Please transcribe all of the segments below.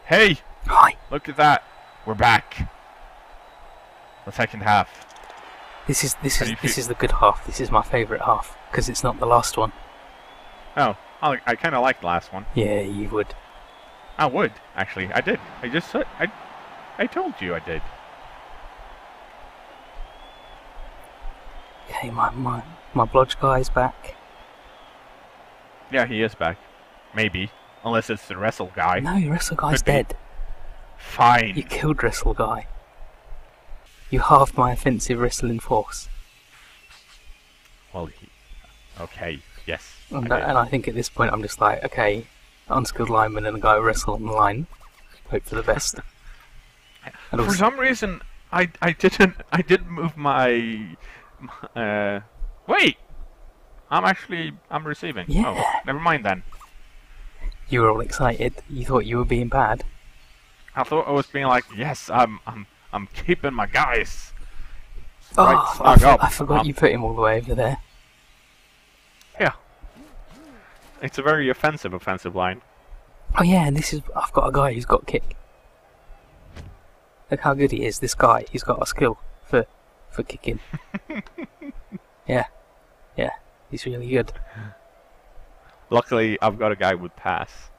Hey! Hi. Look at that. We're back. The second half. This is the good half. This is my favourite half because it's not the last one. Oh, I kind of like the last one. Yeah, you would. I would, actually. I did. I just said... I told you I did. Okay, my blodge guy's back. Yeah, he is back. Maybe. Unless it's the wrestle guy. No, wrestle guy's Could be. dead. Fine. You killed wrestle guy. You halved my offensive wrestling force. Well, okay, yes. And I think at this point I'm just like, okay, unskilled lineman and a guy who wrestle on the line. Hope for the best. And For some reason, I didn't move my... wait! I'm receiving. Yeah. Oh, never mind then. You were all excited. You thought you were being bad. I thought I was being like, yes, I'm keeping my guys. Oh, Right, snug up. I forgot you put him all the way over there. Yeah. It's a very offensive line. Oh yeah, and I've got a guy who's got kick. Look how good he is, this guy. He's got a skill for kicking. Yeah, he's really good. Luckily, I've got a guy with pass.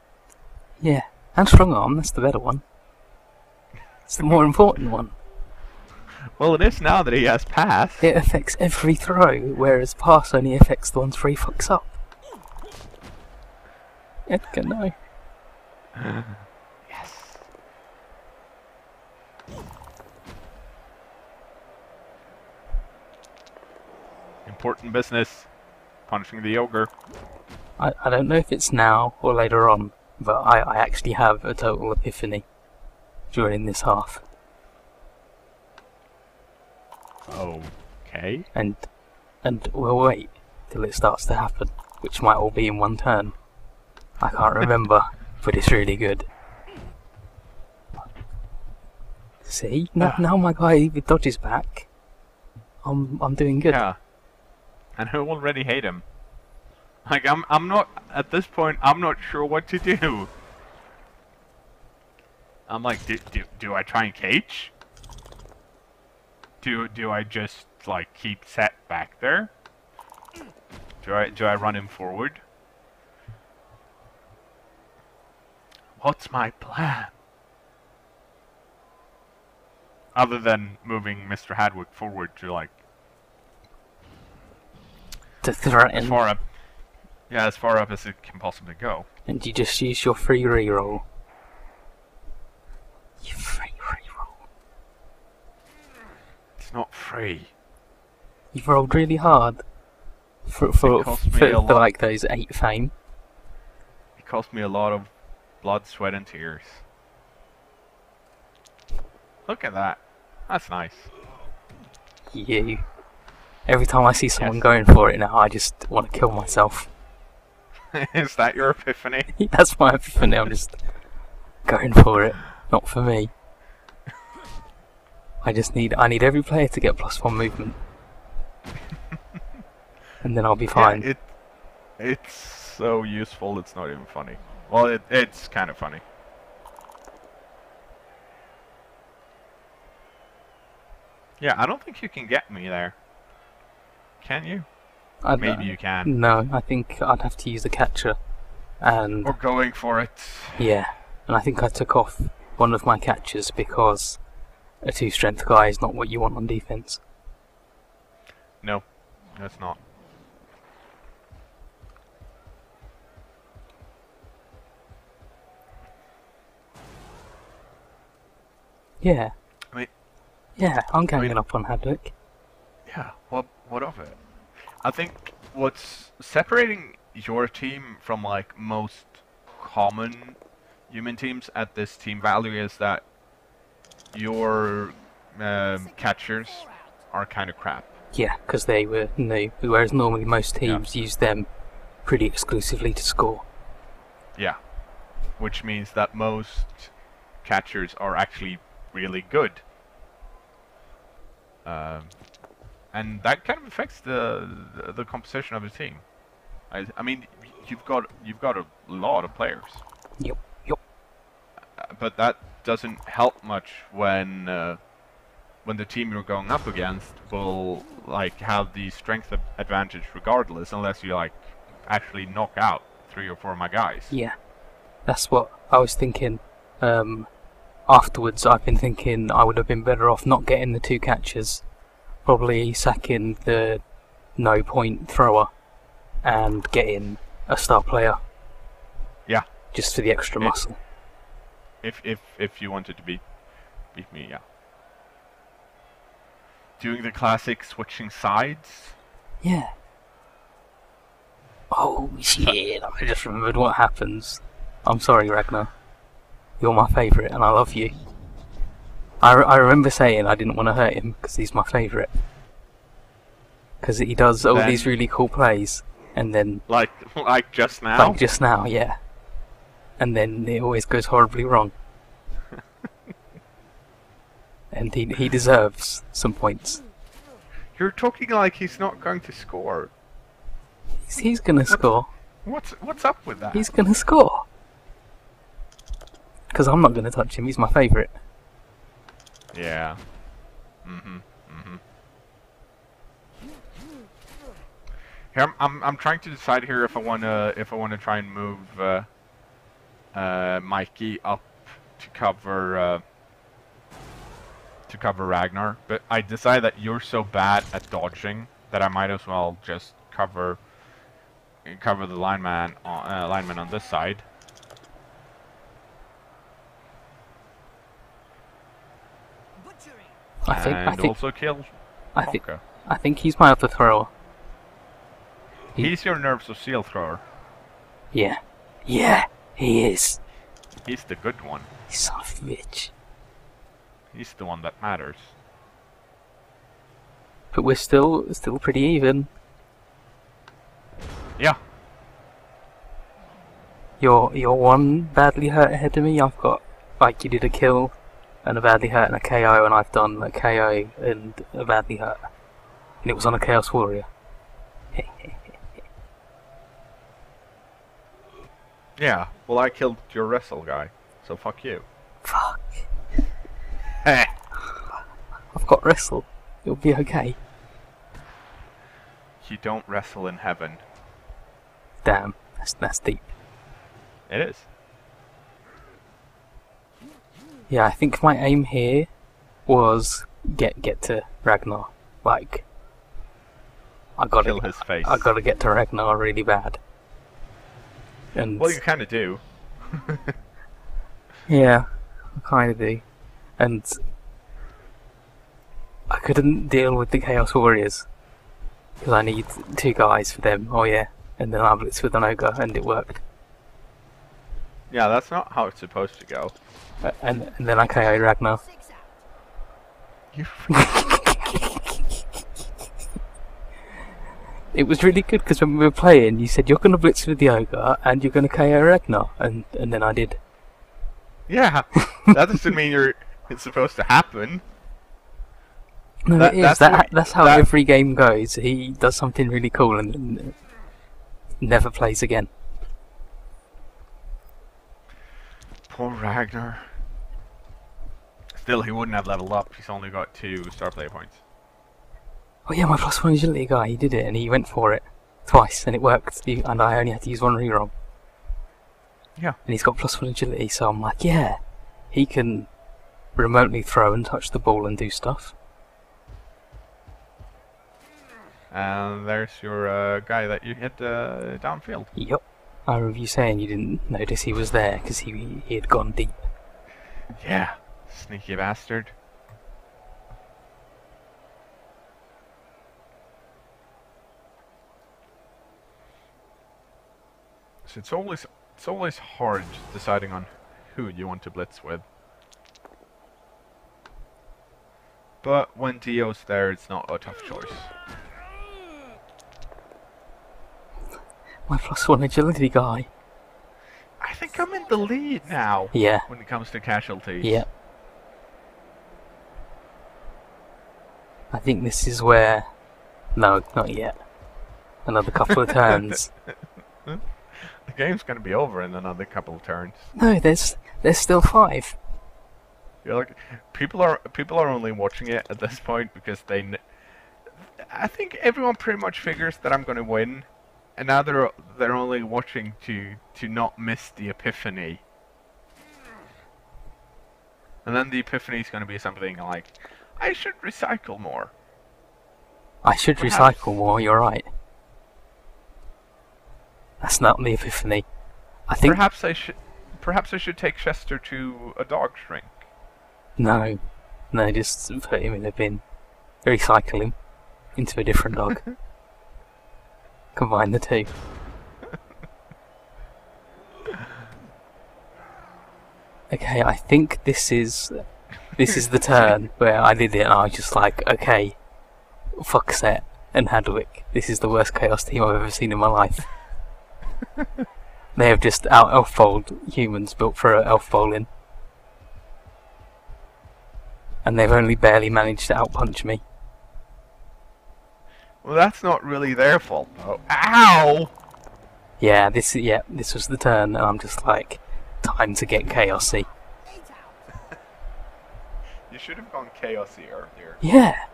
Yeah, and strong arm, that's the better one. It's the more important one. Well, it is now that he has pass. It affects every throw, whereas pass only affects the ones where he fucks up. Edgar, no. Yes. Important business. Punching the ogre. I don't know if it's now or later on, but I actually have a total epiphany during this half. Okay. And we'll wait till it starts to happen, which might all be in one turn. I can't remember, but it's really good. See, now my guy with dodge is back. I'm doing good. Yeah. And I already hate him. Like I'm not at this point. I'm not sure what to do. I'm like, do I try and cage? Do I just like keep set back there? Do I run him forward? What's my plan? Other than moving Mr. Hadwick forward to like To threaten. as far up as it can possibly go. And you just use your free reroll. You free reroll. It's not free. You've rolled really hard for like those 8 fame. It cost me a lot of blood, sweat, and tears. Look at that. That's nice. You. Every time I see someone Yes. going for it now, I just want to kill myself. Is that your epiphany? That's my epiphany. I'm just going for it. Not for me. I need every player to get +1 movement. And then I'll be fine. Yeah, it's so useful it's not even funny. Well, it's kind of funny. Yeah, I don't think you can get me there. Can you? Maybe you can. No, I think I'd have to use a catcher. And Or going for it. yeah, and I think I took off one of my catchers because a 2-strength guy is not what you want on defense. No, it's not. Yeah. Wait. Yeah, I'm ganging up on Hadwick. Yeah, what of it? I think what's separating your team from like most common human teams at this team value is that your catchers are kind of crap. Yeah, because they were new, whereas normally most teams use them pretty exclusively to score. Yeah, which means that most catchers are actually really good. And that kind of affects the composition of the team. I mean, you've got a lot of players. Yep. but that doesn't help much when the team you're going up against will like have the strength advantage regardless, unless you like actually knock out 3 or 4 of my guys. Yeah, that's what I was thinking. Afterwards, I've been thinking I would have been better off not getting the 2 catchers, probably sacking the no point thrower, and getting a star player. Yeah. Just for the extra muscle. If you wanted to beat me, yeah. Doing the classic switching sides. Yeah. Oh shit! I just remembered what happens. I'm sorry, Ragnar. You're my favourite, and I love you. I remember saying I didn't want to hurt him because he's my favourite. Because he does all these really cool plays, and then like just now. Like just now, yeah. And then it always goes horribly wrong. And he deserves some points. You're talking like he's not going to score. He's gonna score. What's up with that? He's gonna score. Because I'm not gonna touch him. He's my favourite. Yeah. Here I'm trying to decide here if I wanna try and move Mikey up to cover Ragnar, but I decided that you're so bad at dodging that I might as well just cover the lineman on this side. I think he's my other thrower. He's your Nerves of Steel thrower. Yeah. Yeah, he is. He's the good one. Son of a bitch. He's the one that matters. But we're still pretty even. Yeah. You're one badly hurt ahead of me. I've got, like, you did a kill and a badly hurt and a KO, and I've done a KO and a badly hurt. And it was on a Chaos Warrior. Yeah, well I killed your wrestle guy, so fuck you. Fuck. I've got wrestle. It'll be okay. You don't wrestle in heaven. Damn, that's deep. It is. Yeah, I think my aim here was get to Ragnar. Like, I gotta kill his face. I gotta get to Ragnar really bad. And well, you kind of do. Yeah, I kind of do. And I couldn't deal with the Chaos Warriors because I need 2 guys for them. Oh yeah, and then I blitzed with an ogre, and it worked. Yeah, that's not how it's supposed to go. And then I KO'd Ragnar. You. It was really good because when we were playing, you said you're going to blitz with the ogre and you're going to KO Ragnar, and then I did. Yeah, that doesn't mean it's supposed to happen. No, it is. That's how every game goes. He does something really cool and then never plays again. Poor Ragnar. Still, he wouldn't have leveled up. He's only got 2 star player points. Oh yeah, my +1 agility guy, he did it, and he went for it twice, and it worked, and I only had to use 1 reroll. Yeah. And he's got +1 agility, so I'm like, yeah, he can remotely throw and touch the ball and do stuff. And there's your guy that you hit downfield. Yup. I remember you saying you didn't notice he was there, because he had gone deep. Yeah, sneaky bastard. So it's always hard deciding on who you want to blitz with. But when Dio's there, it's not a tough choice. My +1 agility guy. I think I'm in the lead now. Yeah. When it comes to casualties. Yeah. I think this is where... No, not yet. Another couple of turns. A game's gonna be over in another couple of turns. No, there's still 5. You're like, people are only watching it at this point because I think everyone pretty much figures that I'm gonna win, and now they're only watching to not miss the epiphany. And then the epiphany is gonna be something like, I should recycle more. I should recycle more. You're right. That's not the epiphany. I think Perhaps I should take Chester to a dog shrink. no, just put him in a bin, recycle him into a different dog. Combine the two. Okay, I think this is the turn where I did it, and I was just like, okay, fuck Set and Hadwick. This is the worst Chaos team I've ever seen in my life. They have just out-elf bowled humans built for elf bowling. And they've only barely managed to outpunch me. Well, that's not really their fault, though. Ow! Yeah, this was the turn, and I'm just like, time to get chaosy. You should have gone chaosy earlier. Yeah,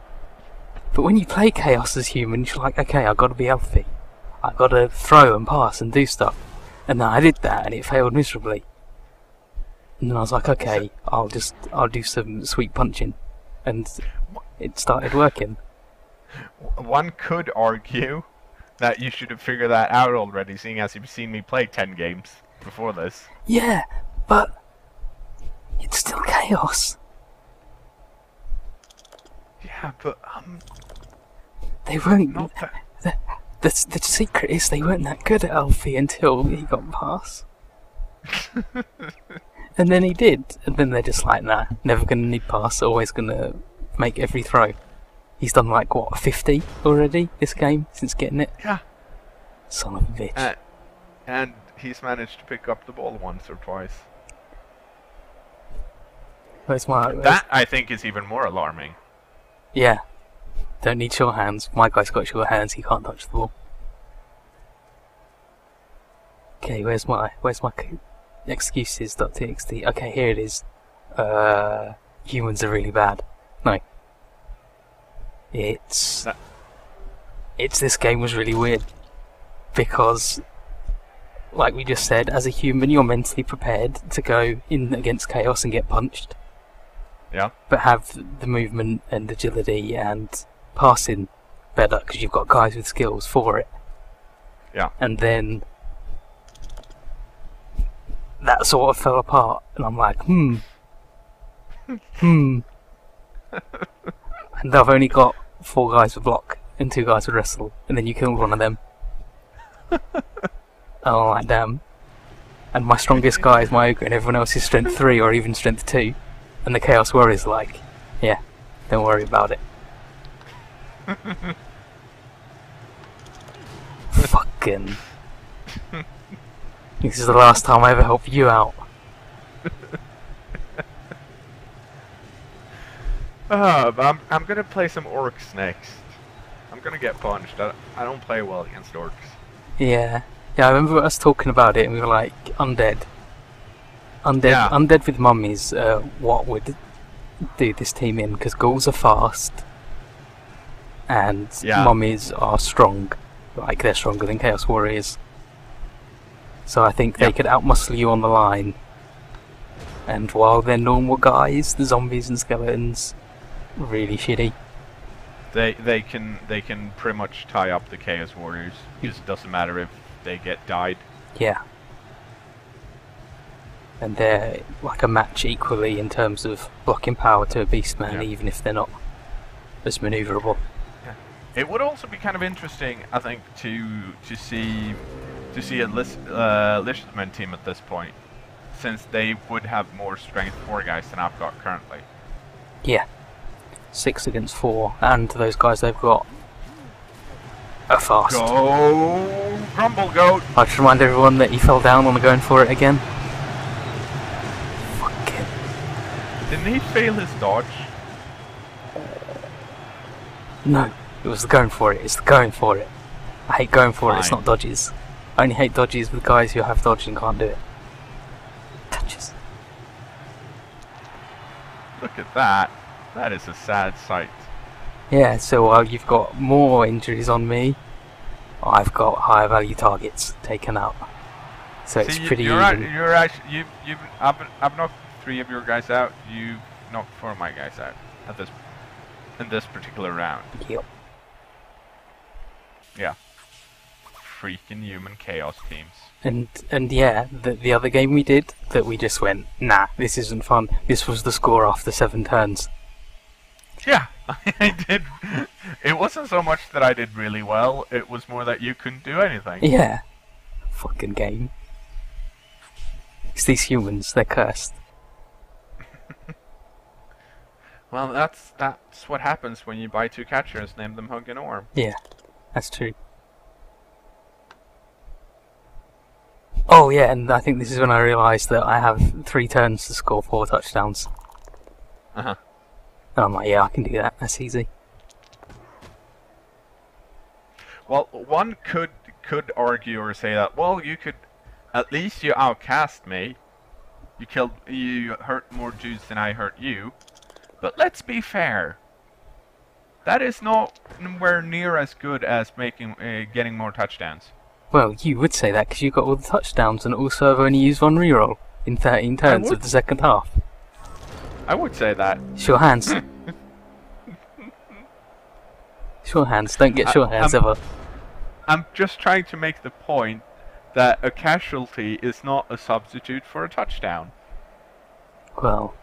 but when you play chaos as humans, you're like, okay, I've got to be healthy. I've got to throw and pass and do stuff. And then I did that, and it failed miserably. And then I was like, okay, I'll do some sweet punching, and it started working. One could argue that you should have figured that out already, seeing as you've seen me play 10 games before this. Yeah, but it's still chaos. Yeah, but They weren't. not that. The secret is they weren't that good at Alfie until he got past. And then he did, and then they're just like, nah, never gonna need pass, always gonna make every throw. He's done like, what, 50 already this game, since getting it? Yeah. Son of a bitch. And he's managed to pick up the ball once or twice. That, I think, is even more alarming. Yeah. Don't need sure hands. My guy's got sure hands, he can't touch the ball. Okay, where's my excuses.txt? Okay, here it is. Humans are really bad. No. It's this game was really weird. Because, like we just said, as a human you're mentally prepared to go in against chaos and get punched. Yeah. But have the movement and agility and passing better, because you've got guys with skills for it. Yeah. And then that sort of fell apart, and I'm like, And I've only got 4 guys with block and 2 guys with wrestle, and then you killed one of them. And I'm like, damn. And my strongest guy is my ogre, and everyone else is strength 3 or even strength 2. And the Chaos Warrior's like, yeah, don't worry about it. Fucking. This is the last time I ever help you out. But I'm gonna play some orcs next. I'm gonna get punched. I don't play well against orcs. Yeah. Yeah, I remember us talking about it and we were like, undead. Yeah. Undead with mummies, what would do this team in? Because ghouls are fast. And mummies are strong. Like, they're stronger than Chaos Warriors. So I think they could outmuscle you on the line. And while they're normal guys, the zombies and skeletons, really shitty. They can pretty much tie up the Chaos Warriors. Because it doesn't matter if they get died. Yeah. And they're like a match equally in terms of blocking power to a Beastman, even if they're not as manoeuvrable. Yeah. It would also be kind of interesting, I think, to see a Lishman team at this point, since they would have more strength 4 guys than I've got currently. Yeah. 6 against 4, and those guys they've got are fast. Go, Grumble Goat! I just remind everyone that he fell down on the going for it again. Fuck him. Didn't he fail his dodge? No, it was the going for it. It's the going for it. I hate going for it. It's not dodges. I only hate dodges with guys who have dodge and can't do it. Touches. Look at that. That is a sad sight. Yeah, so while you've got more injuries on me, I've got higher value targets taken out. So it's pretty even. I've knocked 3 of your guys out. You've knocked 4 of my guys out in this particular round. Yep. Yeah. Freaking human chaos teams. And yeah, the other game we did that we just went, nah, this isn't fun. This was the score after 7 turns. Yeah, I did. It wasn't so much that I did really well. It was more that you couldn't do anything. Yeah. Fucking game. It's these humans, they're cursed. Well, that's what happens when you buy 2 catchers, name them Hug and Orm. Yeah, that's true. Oh yeah, and I think this is when I realised that I have 3 turns to score 4 touchdowns. Uh-huh. And I'm like, yeah, I can do that, that's easy. Well, one could argue or say that, well, you could, at least you outcast me. You hurt more dudes than I hurt you. But let's be fair. That is not nowhere near as good as getting more touchdowns. Well, you would say that because you got all the touchdowns and also have only used 1 reroll in 13 turns of the second half. I would say that. Sure hands. Sure hands. Don't get sure hands ever. I'm just trying to make the point that a casualty is not a substitute for a touchdown. Well,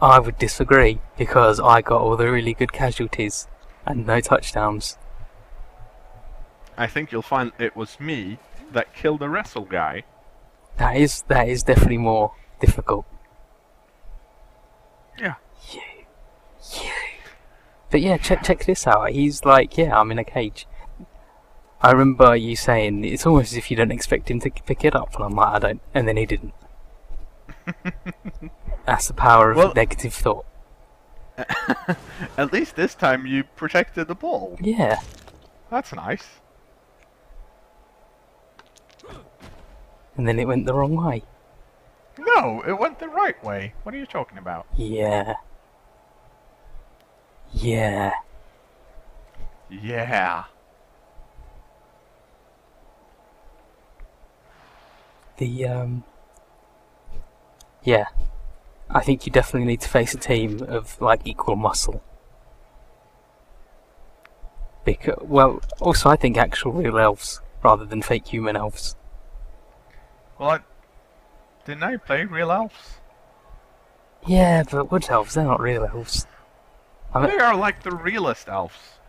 I would disagree because I got all the really good casualties and no touchdowns. I think you'll find it was me that killed the wrestle guy. That is definitely more difficult. Yeah. You. But yeah, check this out. He's like, yeah, I'm in a cage. I remember you saying it's almost as if you don't expect him to pick it up, and I'm like, I don't, and then he didn't. That's the power of negative thought. At least this time you protected the ball. Yeah. That's nice. And then it went the wrong way. No, it went the right way. What are you talking about? Yeah. Yeah. Yeah. Yeah. I think you definitely need to face a team of, like, equal muscle. Well, also I think actual real elves, rather than fake human elves. Well, didn't I play real elves? Yeah, but wood elves, they're not real elves. They are like the realest elves.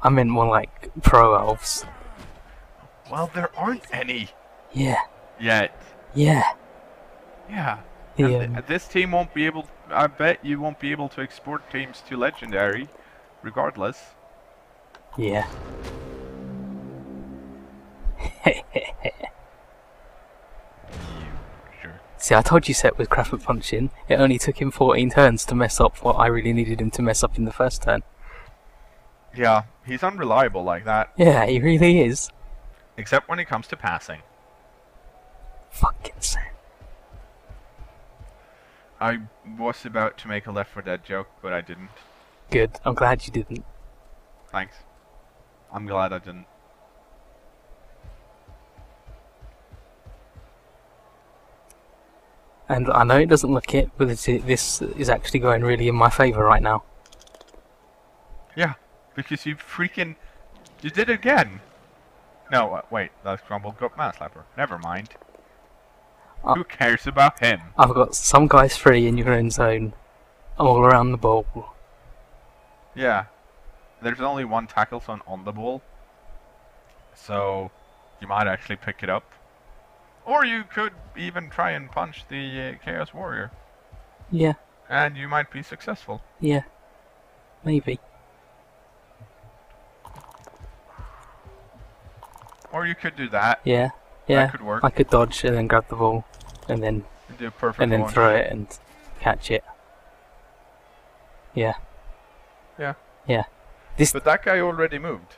I meant more like pro elves. Well, there aren't any. Yeah. Yet. Yeah. Yeah. Yeah. This team won't be able... I bet you won't be able to export teams to Legendary, regardless. Yeah. Sure. See, I told you Set was crap at punching. It only took him 14 turns to mess up what I really needed him to mess up in the first turn. Yeah, he's unreliable like that. Yeah, he really is. Except when it comes to passing. Fucking Set. I was about to make a Left 4 Dead joke, but I didn't. Good. I'm glad you didn't. Thanks. I'm glad I didn't. And I know it doesn't look it, but this is actually going really in my favour right now. Yeah, because you freaking... You did it again! No, wait, that's Grumble Gut Man Slapper. Never mind. Who cares about him? I've got some guys free in your own zone, all around the ball. Yeah. There's only one tackle zone on the ball. So, you might actually pick it up. Or you could even try and punch the Chaos Warrior. Yeah. And you might be successful. Yeah. Maybe. Or you could do that. Yeah. Yeah. That could work. I could dodge and then grab the ball and then do a perfect launch. throw it and catch it. Yeah. Yeah. Yeah. But that guy already moved.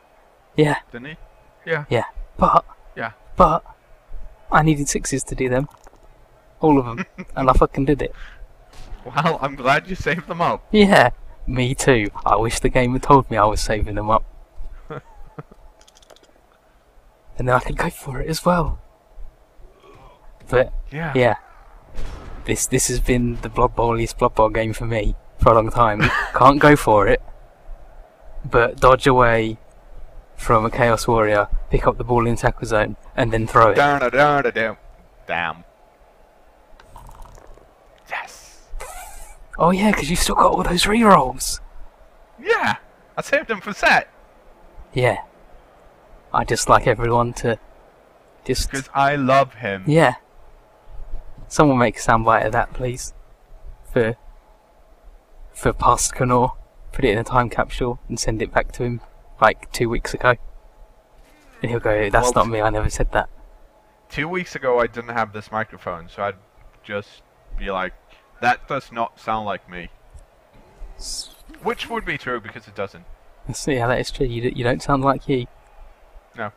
Yeah. Didn't he? Yeah. Yeah. But yeah. But I needed 6s to do them. All of them. And I fucking did it. Well, I'm glad you saved them up. Yeah, me too. I wish the game had told me I was saving them up. And then I could go for it as well. But, yeah. This has been the Blood Bowl-iest Blood Bowl game for me for a long time. Can't go for it, but dodge away from a Chaos Warrior, pick up the ball in tackle zone, and then throw it. Damn. Yes. Oh yeah, because you've still got all those rerolls. Yeah, I saved them for set. Yeah. I just like everyone to just... Because I love him. Yeah. Someone make a soundbite of that, please. For past cKnoor. Put it in a time capsule and send it back to him, like 2 weeks ago. And he'll go, that's not me, I never said that. 2 weeks ago I didn't have this microphone, so I'd just be like, that does not sound like me. Which would be true, because it doesn't. So yeah, that is true. You don't sound like you. No.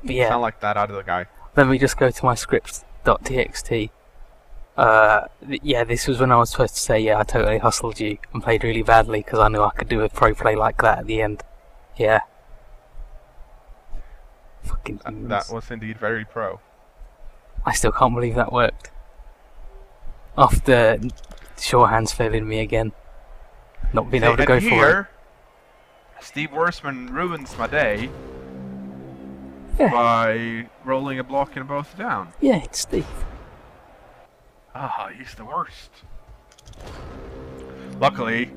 But yeah. Sound like that out of the guy. Let me just go to my script.txt. Yeah, this was when I was supposed to say, yeah, I totally hustled you and played really badly because I knew I could do a pro play like that at the end. Yeah. Fucking humans. That was indeed very pro. I still can't believe that worked. After Shorthand's failing me again. Not being able to go for it. Steve Worsman ruins my day. Yeah. By rolling a block and both down. Yeah, it's Steve. Ah, he's the worst. Luckily,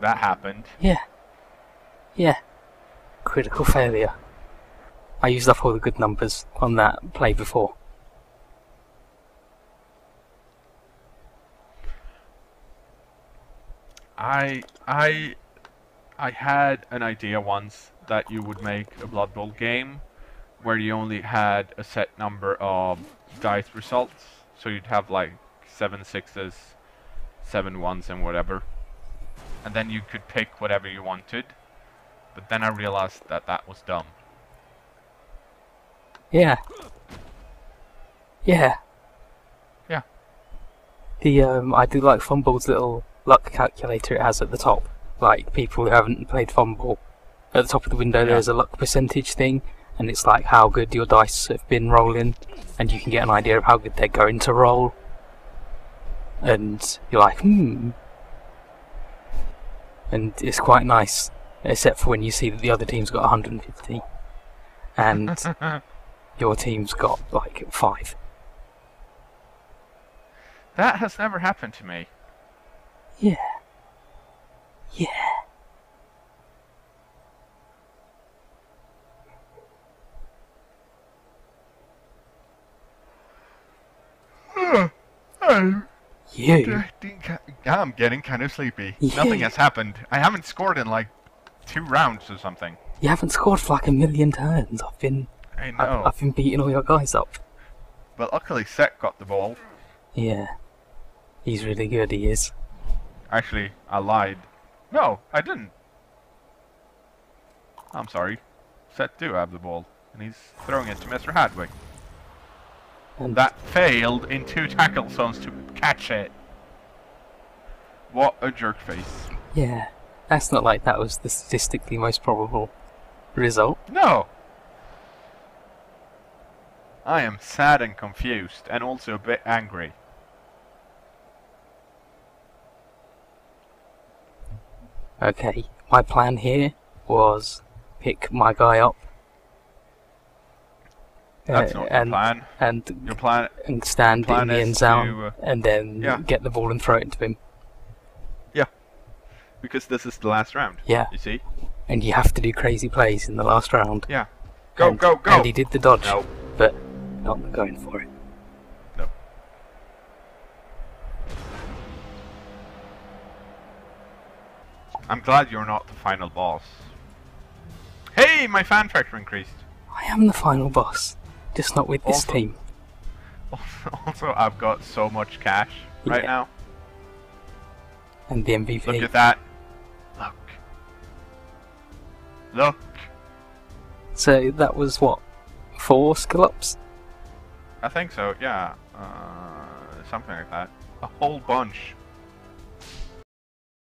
that happened. Yeah. Yeah. Critical failure. I used up all the good numbers on that play before. I had an idea once that you would make a Blood Bowl game where you only had a set number of dice results. So you'd have like 7 6s, 7 1s and whatever. And then you could pick whatever you wanted. But then I realized that that was dumb. Yeah. Yeah. Yeah. The I do like Fumble's little luck calculator it has at the top. Like people who haven't played Fumble, at the top of the window there's a luck percentage thing, and it's like how good your dice have been rolling, and you can get an idea of how good they're going to roll. And you're like, And it's quite nice, except for when you see that the other team's got 150, and your team's got like 5. That has never happened to me. Yeah. Yeah. I'm getting kind of sleepy. Yeah. Nothing has happened. I haven't scored in like 2 rounds or something. You haven't scored for like a million turns. I know. I've been beating all your guys up. But luckily Seth got the ball. Yeah. He's really good, he is. Actually, I lied. No, I didn't. I'm sorry. Seth do have the ball. And he's throwing it to Mr. Hadwick. And that failed in 2 tackle zones to catch it. What a jerk face. Yeah. That's not like that was the statistically most probable result. No! I am sad and confused, and also a bit angry. Okay, my plan here was pick my guy up. That's not your plan. And your plan and stand in the end zone, and then get the ball and throw it to him. Yeah, because this is the last round. Yeah, you see. And you have to do crazy plays in the last round. Yeah, go. And he did the dodge, no. But not going for it. No. I'm glad you're not the final boss. Hey, my fan factor increased. I am the final boss, just not with this team. Also, I've got so much cash right now. And the MVP. Look at that. Look. So that was what? 4 skill ups? I think so, yeah. Something like that. A whole bunch.